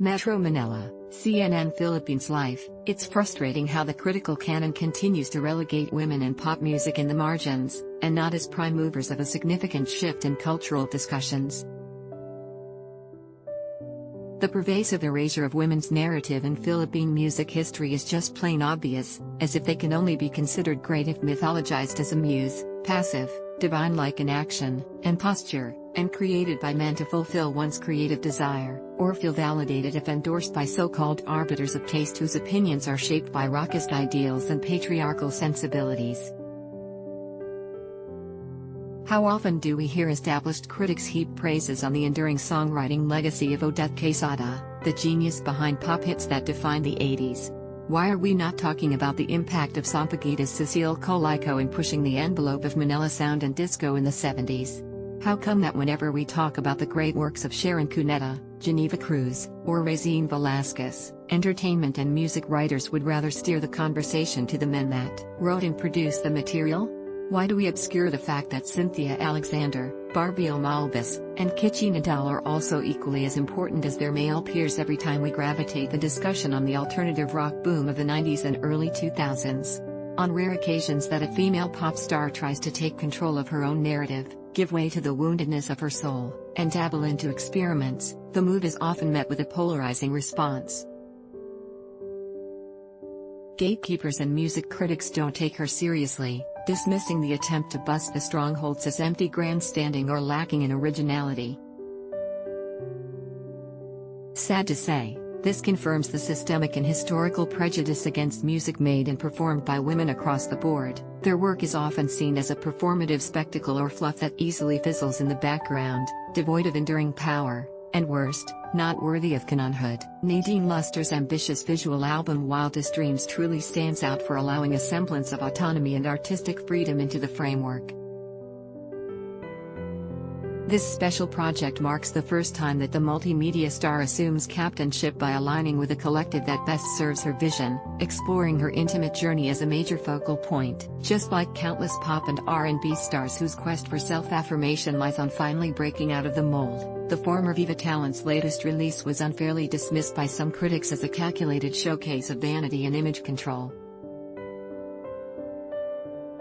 Metro Manila, CNN Philippines Life. It's frustrating how the critical canon continues to relegate women in pop music in the margins, and not as prime movers of a significant shift in cultural discussions. The pervasive erasure of women's narrative in Philippine music history is just plain obvious, as if they can only be considered great if mythologized as a muse, passive, divine-like in action and posture, and created by men to fulfill one's creative desire, or feel validated if endorsed by so-called arbiters of taste whose opinions are shaped by rockist ideals and patriarchal sensibilities. How often do we hear established critics heap praises on the enduring songwriting legacy of Odette Quesada, the genius behind pop hits that defined the 80s? Why are we not talking about the impact of Sampaguita's Cecile Colico in pushing the envelope of Manila sound and disco in the 70s? How come that whenever we talk about the great works of Sharon Cuneta, Geneva Cruz, or Rosine Velasquez, entertainment and music writers would rather steer the conversation to the men that wrote and produced the material? Why do we obscure the fact that Cynthia Alexander, Barbie Malbus, and Kitchi Nadal are also equally as important as their male peers every time we gravitate the discussion on the alternative rock boom of the 90s and early 2000s? On rare occasions that a female pop star tries to take control of her own narrative, give way to the woundedness of her soul, and dabble into experiments, the move is often met with a polarizing response. Gatekeepers and music critics don't take her seriously, dismissing the attempt to bust the strongholds as empty grandstanding or lacking in originality. Sad to say, this confirms the systemic and historical prejudice against music made and performed by women across the board. Their work is often seen as a performative spectacle or fluff that easily fizzles in the background, devoid of enduring power, and worst, not worthy of canonhood. Nadine Lustre's ambitious visual album Wildest truly stands out for allowing a semblance of autonomy and artistic freedom into the framework. This special project marks the first time that the multimedia star assumes captainship by aligning with a collective that best serves her vision, exploring her intimate journey as a major focal point. Just like countless pop and R&B stars whose quest for self-affirmation lies on finally breaking out of the mold, the former Viva talent's latest release was unfairly dismissed by some critics as a calculated showcase of vanity and image control.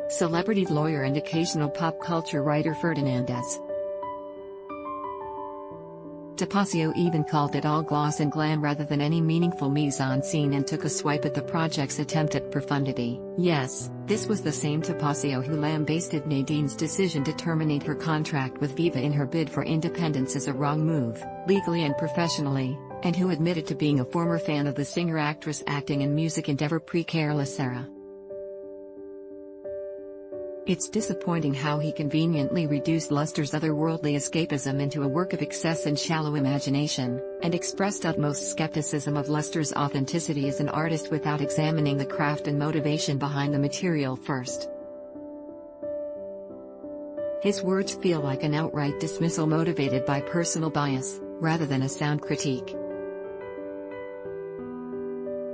Celebrity lawyer and occasional pop culture writer Ferdinandez Tapasio even called it all gloss and glam rather than any meaningful mise-en-scene and took a swipe at the project's attempt at profundity. Yes, this was the same Tapasio who lambasted Nadine's decision to terminate her contract with Viva in her bid for independence as a wrong move, legally and professionally, and who admitted to being a former fan of the singer-actress acting and music endeavor pre-Careless era. It's disappointing how he conveniently reduced Lustre's otherworldly escapism into a work of excess and shallow imagination, and expressed utmost skepticism of Lustre's authenticity as an artist without examining the craft and motivation behind the material first. His words feel like an outright dismissal motivated by personal bias, rather than a sound critique.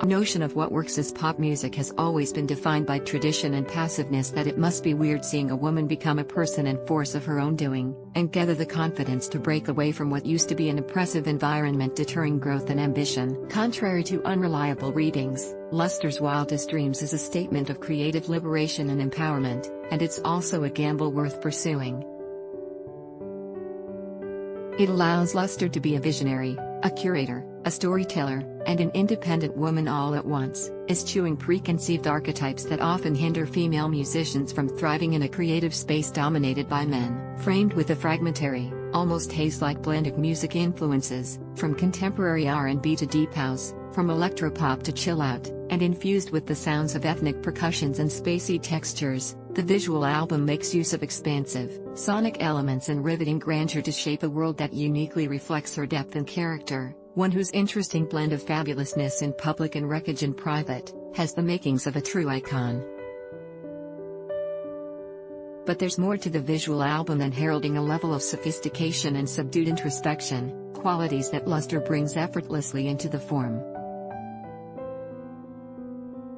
Our notion of what works as pop music has always been defined by tradition and passiveness, that it must be weird seeing a woman become a person and force of her own doing, and gather the confidence to break away from what used to be an oppressive environment deterring growth and ambition. Contrary to unreliable readings, Lustre's Wildest Dreams is a statement of creative liberation and empowerment, and it's also a gamble worth pursuing. It allows Lustre to be a visionary, a curator, a storyteller, and an independent woman all at once, eschewing preconceived archetypes that often hinder female musicians from thriving in a creative space dominated by men. Framed with a fragmentary, almost haze-like blend of music influences, from contemporary R&B to deep house, from electropop to chill-out, and infused with the sounds of ethnic percussions and spacey textures, the visual album makes use of expansive, sonic elements and riveting grandeur to shape a world that uniquely reflects her depth and character, one whose interesting blend of fabulousness in public and wreckage in private, has the makings of a true icon. But there's more to the visual album than heralding a level of sophistication and subdued introspection, qualities that Lustre brings effortlessly into the form.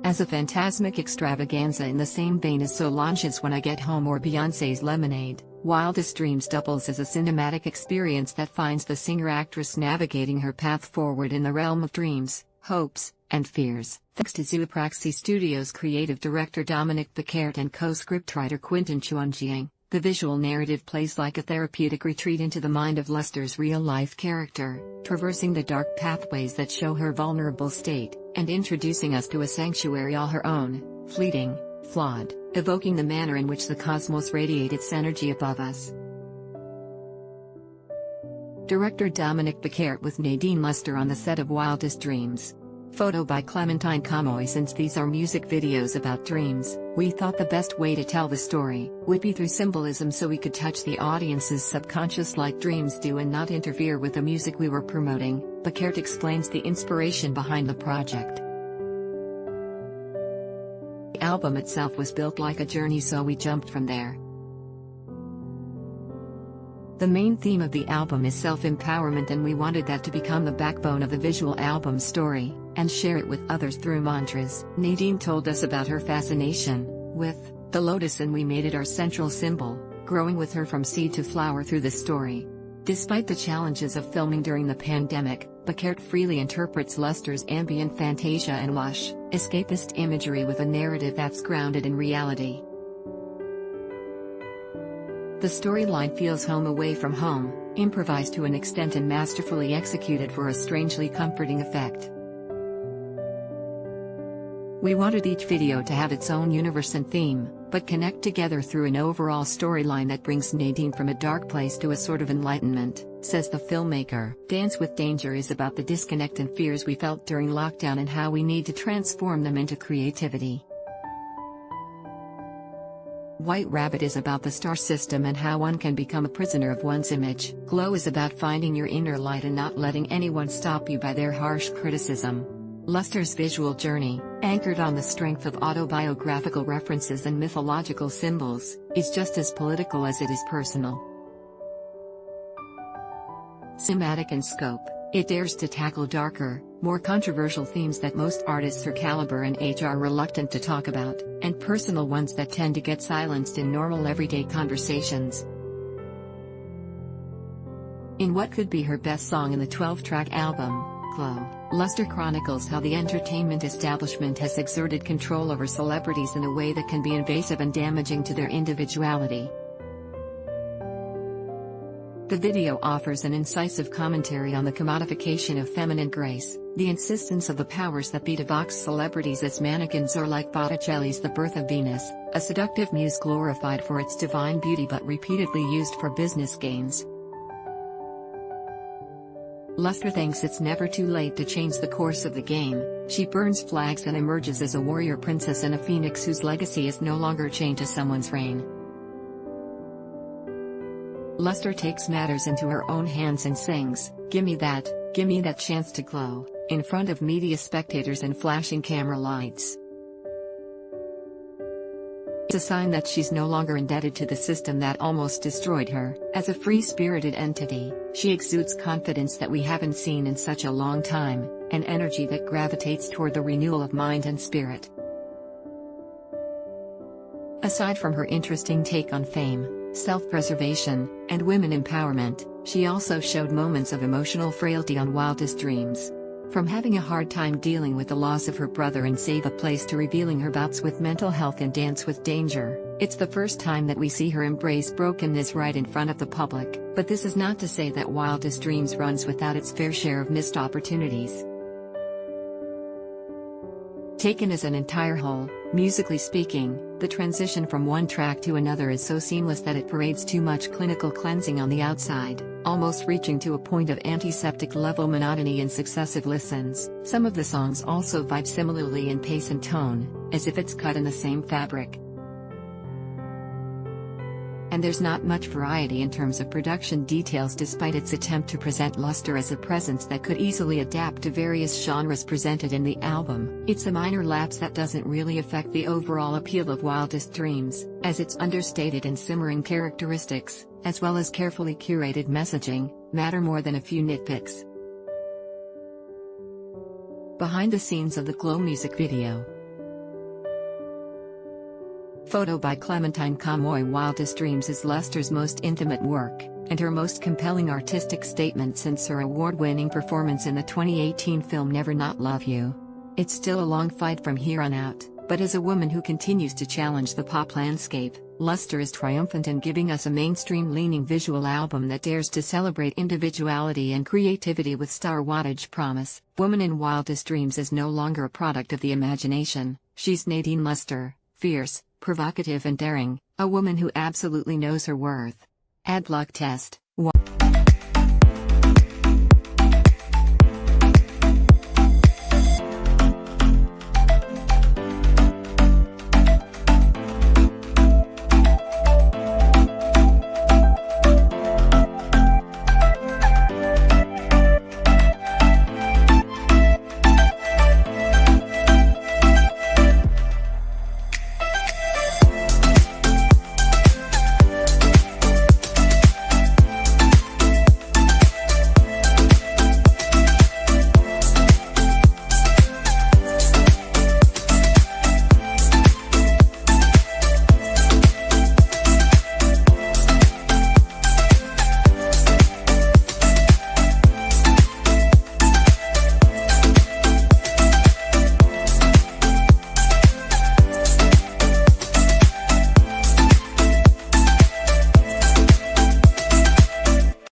As a phantasmic extravaganza in the same vein as Solange's When I Get Home or Beyoncé's Lemonade, Wildest Dreams doubles as a cinematic experience that finds the singer-actress navigating her path forward in the realm of dreams, hopes, and fears. Thanks to Zoopraxy Studios' creative director Dominic Beckert and co-scriptwriter Quentin Chuanjiang, the visual narrative plays like a therapeutic retreat into the mind of Lustre's real-life character, traversing the dark pathways that show her vulnerable state, and introducing us to a sanctuary all her own, fleeting, flawed, evoking the manner in which the cosmos radiates its energy above us. Director Dominic Beckert with Nadine Lustre on the set of Wildest Dreams. Photo by Clementine Comoy. Since these are music videos about dreams, we thought the best way to tell the story would be through symbolism so we could touch the audience's subconscious like dreams do and not interfere with the music we were promoting. Beckert explains the inspiration behind the project. The album itself was built like a journey, so we jumped from there. The main theme of the album is self-empowerment, and we wanted that to become the backbone of the visual album story, and share it with others through mantras. Nadine told us about her fascination with the lotus, and we made it our central symbol, growing with her from seed to flower through the story. Despite the challenges of filming during the pandemic, Beckert freely interprets Lustre's ambient fantasia and lush, escapist imagery with a narrative that's grounded in reality. The storyline feels home away from home, improvised to an extent and masterfully executed for a strangely comforting effect. We wanted each video to have its own universe and theme, but connect together through an overall storyline that brings Nadine from a dark place to a sort of enlightenment, says the filmmaker. Dance with Danger is about the disconnect and fears we felt during lockdown and how we need to transform them into creativity. White Rabbit is about the star system and how one can become a prisoner of one's image. Glow is about finding your inner light and not letting anyone stop you by their harsh criticism. Lustre's visual journey, anchored on the strength of autobiographical references and mythological symbols, is just as political as it is personal. Cinematic in scope, it dares to tackle darker, more controversial themes that most artists her caliber and age are reluctant to talk about, and personal ones that tend to get silenced in normal everyday conversations. In what could be her best song in the 12-track album, Glow, Lustre chronicles how the entertainment establishment has exerted control over celebrities in a way that can be invasive and damaging to their individuality. The video offers an incisive commentary on the commodification of feminine grace, the insistence of the powers that be to box celebrities as mannequins, or like Botticelli's The Birth of Venus, a seductive muse glorified for its divine beauty but repeatedly used for business gains. Lustre thinks it's never too late to change the course of the game. She burns flags and emerges as a warrior princess and a phoenix whose legacy is no longer chained to someone's reign. Lustre takes matters into her own hands and sings, give me that chance to glow," in front of media spectators and flashing camera lights. It's a sign that she's no longer indebted to the system that almost destroyed her. As a free-spirited entity, she exudes confidence that we haven't seen in such a long time, an energy that gravitates toward the renewal of mind and spirit. Aside from her interesting take on fame, self-preservation, and women empowerment, she also showed moments of emotional frailty on Wildest Dreams. From having a hard time dealing with the loss of her brother in Save a Place to revealing her bouts with mental health in Dance with Danger, it's the first time that we see her embrace brokenness right in front of the public. But this is not to say that Wildest Dreams runs without its fair share of missed opportunities. Taken as an entire whole, musically speaking, the transition from one track to another is so seamless that it parades too much clinical cleansing on the outside, almost reaching to a point of antiseptic level monotony in successive listens. Some of the songs also vibe similarly in pace and tone, as if it's cut in the same fabric. And there's not much variety in terms of production details despite its attempt to present Lustre as a presence that could easily adapt to various genres presented in the album. It's a minor lapse that doesn't really affect the overall appeal of Wildest Dreams, as its understated and simmering characteristics, as well as carefully curated messaging, matter more than a few nitpicks. Behind the scenes of the Glow music video. Photo by Clementine Comoy. Wildest Dreams is Lustre's most intimate work, and her most compelling artistic statement since her award-winning performance in the 2018 film Never Not Love You. It's still a long fight from here on out, but as a woman who continues to challenge the pop landscape, Lustre is triumphant in giving us a mainstream-leaning visual album that dares to celebrate individuality and creativity with star wattage promise. Woman in Wildest Dreams is no longer a product of the imagination, she's Nadine Lustre, fierce, provocative and daring, a woman who absolutely knows her worth. Ad block test.